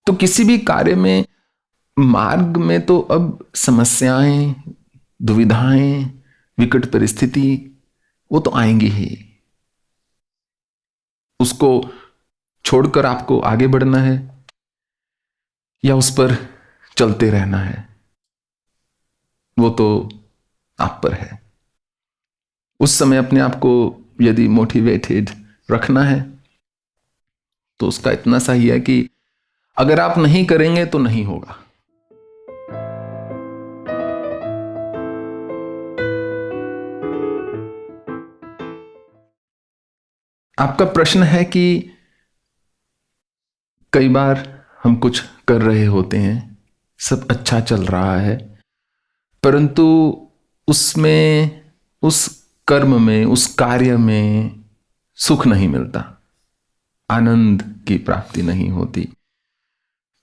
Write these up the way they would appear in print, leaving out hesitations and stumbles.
तो किसी भी कार्य में, मार्ग में तो अब समस्याएं, दुविधाएं, विकट परिस्थिति वो तो आएंगी ही। उसको छोड़कर आपको आगे बढ़ना है या उस पर चलते रहना है, वो तो आप पर है। उस समय अपने आप को यदि मोटिवेटेड रखना है तो उसका इतना सही है कि अगर आप नहीं करेंगे तो नहीं होगा। आपका प्रश्न है कि कई बार हम कुछ कर रहे होते हैं, सब अच्छा चल रहा है, परंतु उसमें, उस कर्म में, उस कार्य में सुख नहीं मिलता, आनंद की प्राप्ति नहीं होती।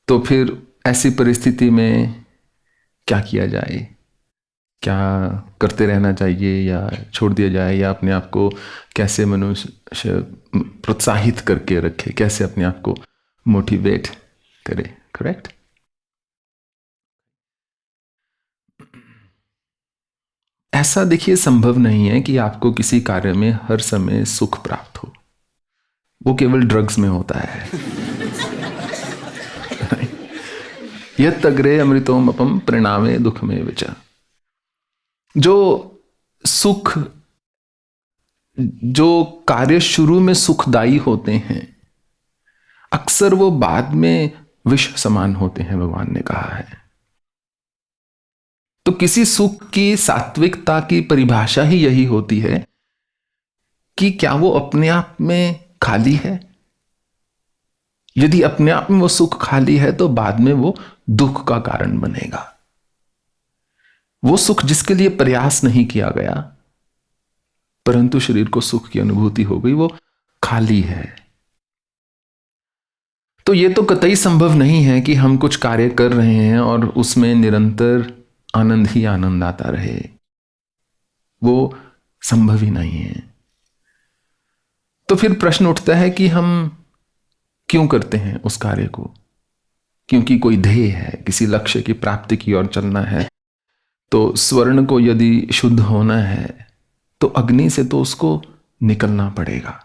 तो फिर ऐसी परिस्थिति में क्या किया जाए? क्या करते रहना चाहिए या छोड़ दिया जाए, या अपने आप को कैसे मनुष्य प्रोत्साहित करके रखे, कैसे अपने आप को मोटिवेट करे? करेक्ट। ऐसा देखिए संभव नहीं है कि आपको किसी कार्य में हर समय सुख प्राप्त हो। वो केवल ड्रग्स में होता है। यत् अग्रे अमृतोमपम परिणामे दुःखमे विच। जो सुख, जो कार्य शुरू में सुखदायी होते हैं, अक्सर वो बाद में विष समान होते हैं, भगवान ने कहा है। तो किसी सुख की सात्विकता की परिभाषा ही यही होती है कि क्या वो अपने आप में खाली है। यदि अपने आप में वो सुख खाली है तो बाद में वो दुख का कारण बनेगा। वो सुख जिसके लिए प्रयास नहीं किया गया परंतु शरीर को सुख की अनुभूति हो गई, वो खाली है। तो ये तो कतई संभव नहीं है कि हम कुछ कार्य कर रहे हैं और उसमें निरंतर आनंद ही आनंद आता रहे। वो संभव ही नहीं है। तो फिर प्रश्न उठता है कि हम क्यों करते हैं उस कार्य को? क्योंकि कोई ध्येय है, किसी लक्ष्य की प्राप्ति की ओर चलना है। तो स्वर्ण को यदि शुद्ध होना है तो अग्नि से तो उसको निकलना पड़ेगा।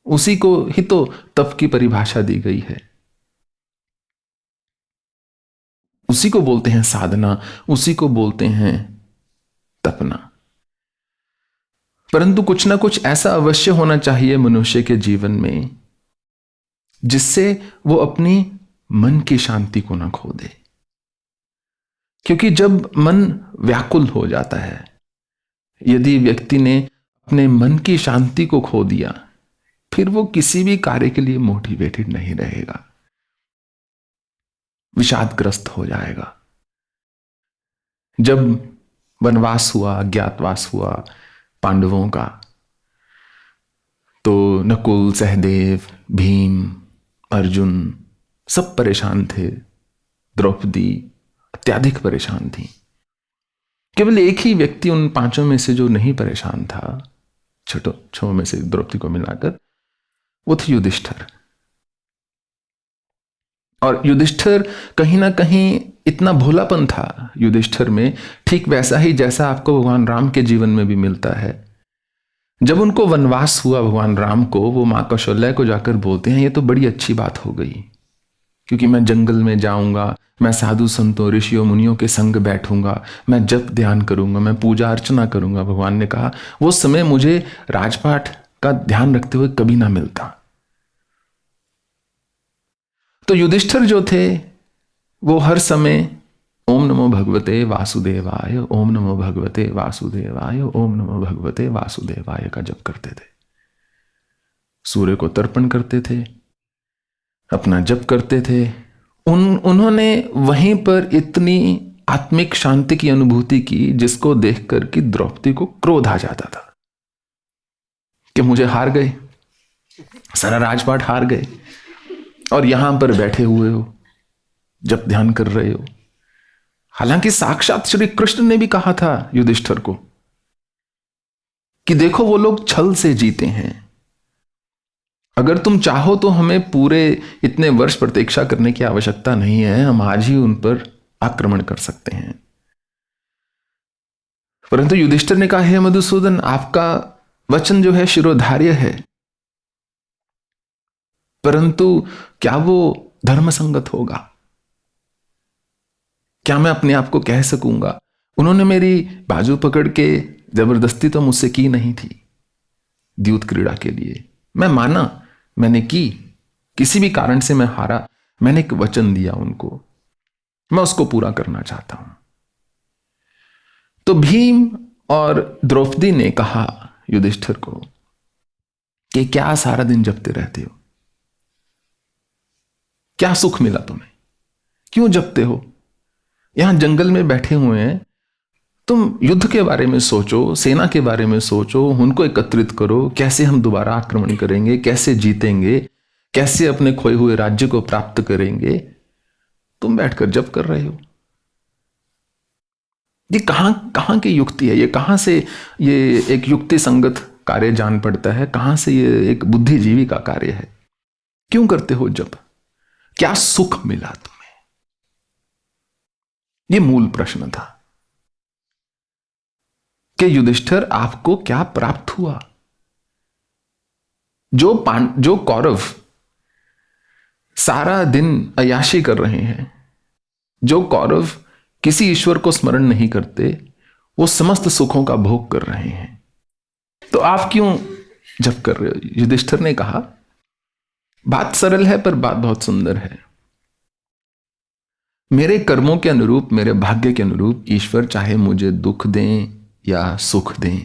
उसी को ही तो तप की परिभाषा दी गई है। उसी को बोलते हैं साधना, उसी को बोलते हैं तपना। परंतु कुछ ना कुछ ऐसा अवश्य होना चाहिए मनुष्य के जीवन में जिससे वो अपनी मन की शांति को ना खो दे। क्योंकि जब मन व्याकुल हो जाता है, यदि व्यक्ति ने अपने मन की शांति को खो दिया, फिर वो किसी भी कार्य के लिए मोटिवेटेड नहीं रहेगा, विषादग्रस्त हो जाएगा। जब वनवास हुआ, अज्ञातवास हुआ पांडवों का, तो नकुल, सहदेव, भीम, अर्जुन सब परेशान थे। द्रौपदी अत्यधिक परेशान थी। केवल एक ही व्यक्ति उन पांचों में से जो नहीं परेशान था, छह में से द्रौपदी को मिलाकर, वो थे युधिष्ठिर। और युधिष्ठिर कहीं ना कहीं इतना भोलापन था युधिष्ठिर में, ठीक वैसा ही जैसा आपको भगवान राम के जीवन में भी मिलता है। जब उनको वनवास हुआ भगवान राम को, वो मां कौशल्या को जाकर बोलते हैं ये तो बड़ी अच्छी बात हो गई, क्योंकि मैं जंगल में जाऊंगा, मैं साधु संतों, ऋषियों, मुनियों के संग बैठूंगा, मैं जप ध्यान करूंगा, मैं पूजा अर्चना करूंगा। भगवान ने कहा वो समय मुझे राजपाट का ध्यान रखते हुए कभी ना मिलता। तो युधिष्ठिर जो थे वो हर समय ओम नमो भगवते वासुदेवाय, ओम नमो भगवते वासुदेवाय, ओम नमो भगवते वासुदेवाय का जप करते थे। सूर्य को तर्पण करते थे, अपना जप करते थे। उन्होंने वहीं पर इतनी आत्मिक शांति की अनुभूति की जिसको देखकर कि द्रौपदी को क्रोध आ जाता था कि मुझे हार गए, सारा राजपाट हार गए और यहां पर बैठे हुए हो, जप ध्यान कर रहे हो। हालांकि साक्षात श्री कृष्ण ने भी कहा था युधिष्ठिर को कि देखो वो लोग छल से जीते हैं, अगर तुम चाहो तो हमें पूरे इतने वर्ष प्रतीक्षा करने की आवश्यकता नहीं है, हम आज ही उन पर आक्रमण कर सकते हैं। परंतु युधिष्ठिर ने कहा, हे मधुसूदन, आपका वचन जो है शिरोधार्य है, परंतु क्या वो धर्म संगत होगा? क्या मैं अपने आप को कह सकूंगा? उन्होंने मेरी बाजू पकड़ के जबरदस्ती तो मुझसे की नहीं थी द्यूत क्रीड़ा के लिए। मैं माना, मैंने की, किसी भी कारण से मैं हारा, मैंने एक वचन दिया उनको, मैं उसको पूरा करना चाहता हूं। तो भीम और द्रौपदी ने कहा युधिष्ठिर को कि क्या सारा दिन जपते रहते हो? क्या सुख मिला तुम्हें? क्यों जपते हो? यहां जंगल में बैठे हुए हैं, तुम युद्ध के बारे में सोचो, सेना के बारे में सोचो, उनको एकत्रित करो, कैसे हम दोबारा आक्रमण करेंगे, कैसे जीतेंगे, कैसे अपने खोए हुए राज्य को प्राप्त करेंगे। तुम बैठकर जप कर रहे हो। ये कहां की युक्ति है? ये कहां से ये एक युक्ति संगत कार्य जान पड़ता है? कहां से ये एक बुद्धिजीवी का कार्य है? क्यों करते हो जप? क्या सुख मिला तुम्हें? ये मूल प्रश्न था कि युधिष्ठिर, आपको क्या प्राप्त हुआ? जो कौरव सारा दिन अय्याशी कर रहे हैं, जो कौरव किसी ईश्वर को स्मरण नहीं करते, वो समस्त सुखों का भोग कर रहे हैं, तो आप क्यों जप कर रहे हो? युधिष्ठिर ने कहा, बात सरल है पर बात बहुत सुंदर है। मेरे कर्मों के अनुरूप, मेरे भाग्य के अनुरूप ईश्वर चाहे मुझे दुख दें या सुख दें,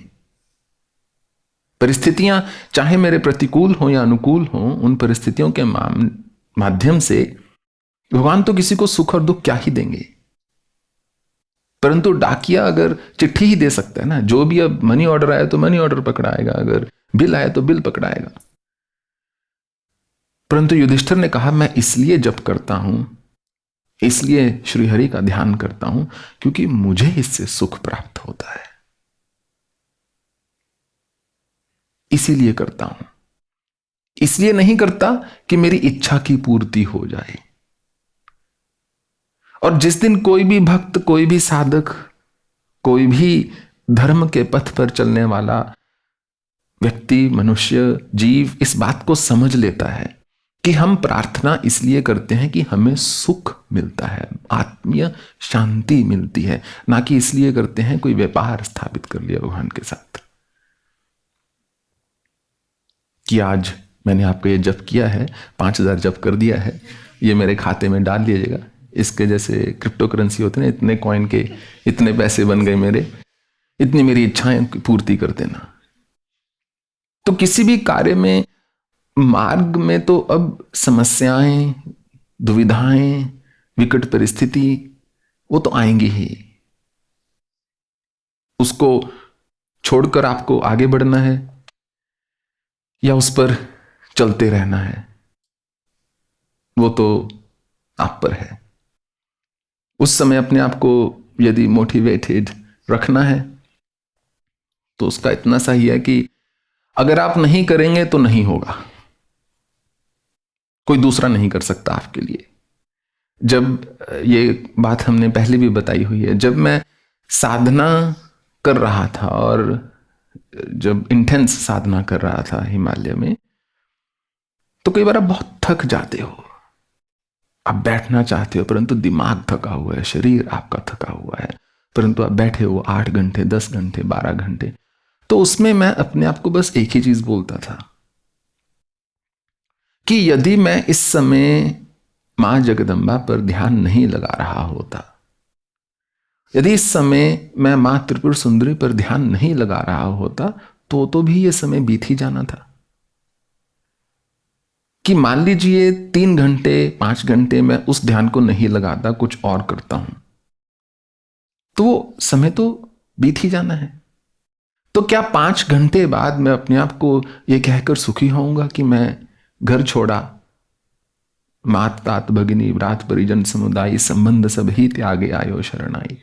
परिस्थितियां चाहे मेरे प्रतिकूल हो या अनुकूल हो, उन परिस्थितियों के माध्यम से भगवान तो किसी को सुख और दुख क्या ही देंगे। परंतु डाकिया अगर चिट्ठी ही दे सकता है ना, जो भी अब मनी ऑर्डर आया तो मनी ऑर्डर पकड़ाएगा, अगर बिल आया तो बिल पकड़ाएगा। परंतु युधिष्ठिर ने कहा, मैं इसलिए जप करता हूं, इसलिए श्रीहरि का ध्यान करता हूं, क्योंकि मुझे इससे सुख प्राप्त होता है, इसीलिए करता हूं। इसलिए नहीं करता कि मेरी इच्छा की पूर्ति हो जाए। और जिस दिन कोई भी भक्त, कोई भी साधक, कोई भी धर्म के पथ पर चलने वाला व्यक्ति, मनुष्य, जीव इस बात को समझ लेता है कि हम प्रार्थना इसलिए करते हैं कि हमें सुख मिलता है, आत्मीय शांति मिलती है, ना कि इसलिए करते हैं कोई व्यापार स्थापित कर लिया भगवान के साथ कि आज मैंने आपको ये जप किया है, 5000 जप कर दिया है, ये मेरे खाते में डाल दीजिएगा। इसके जैसे क्रिप्टो करेंसी होते ना, इतने कॉइन के इतने पैसे बन गए मेरे, इतनी मेरी इच्छाएं पूर्ति कर देना। तो किसी भी कार्य में, मार्ग में तो अब समस्याएं, दुविधाएं, विकट परिस्थिति वो तो आएंगी ही। उसको छोड़कर आपको आगे बढ़ना है या उस पर चलते रहना है, वो तो आप पर है। उस समय अपने आप को यदि मोटिवेटेड रखना है तो उसका इतना सा ही है कि अगर आप नहीं करेंगे तो नहीं होगा, कोई दूसरा नहीं कर सकता आपके लिए। जब ये बात हमने पहले भी बताई हुई है, जब मैं साधना कर रहा था और जब इंटेंस साधना कर रहा था हिमालय में, तो कई बार आप बहुत थक जाते हो, आप बैठना चाहते हो परंतु दिमाग थका हुआ है, शरीर आपका थका हुआ है, परंतु आप बैठे हो 8 घंटे, 10 घंटे, 12 घंटे। तो उसमें मैं अपने आप को बस एक ही चीज बोलता था कि यदि मैं इस समय मां जगदम्बा पर ध्यान नहीं लगा रहा होता, यदि इस समय मैं मां त्रिपुर सुंदरी पर ध्यान नहीं लगा रहा होता, तो भी यह समय बीत ही जाना था। कि मान लीजिए 3 घंटे, 5 घंटे मैं उस ध्यान को नहीं लगाता, कुछ और करता हूं, तो वो समय तो बीत ही जाना है। तो क्या 5 घंटे बाद मैं अपने आप को यह कहकर सुखी होऊंगा कि मैं घर छोड़ा, मात तात भगिनी व्रात परिजन समुदाय संबंध सब ही त्यागे आयो शरणाई?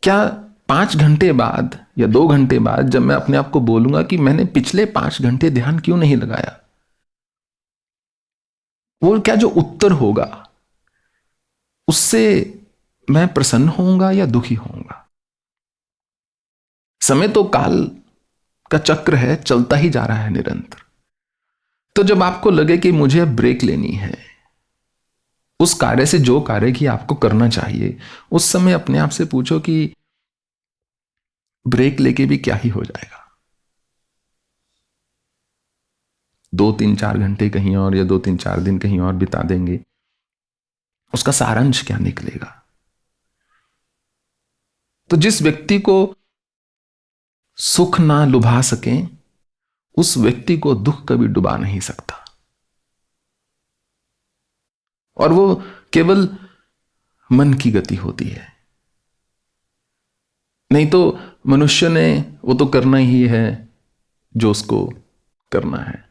क्या 5 घंटे बाद या 2 घंटे बाद जब मैं अपने आप को बोलूंगा कि मैंने पिछले 5 घंटे ध्यान क्यों नहीं लगाया, वो क्या जो उत्तर होगा उससे मैं प्रसन्न होऊंगा या दुखी होऊंगा। समय तो काल का चक्र है, चलता ही जा रहा है निरंतर। तो जब आपको लगे कि मुझे ब्रेक लेनी है उस कार्य से, जो कार्य की आपको करना चाहिए, उस समय अपने आप से पूछो कि ब्रेक लेके भी क्या ही हो जाएगा। 2-3-4 घंटे कहीं और या 2-3-4 दिन कहीं और बिता देंगे, उसका सारांश क्या निकलेगा। तो जिस व्यक्ति को सुख ना लुभा सकें उस व्यक्ति को दुख कभी डुबा नहीं सकता। और वो केवल मन की गति होती है। नहीं तो मनुष्य ने वो तो करना ही है जो उसको करना है।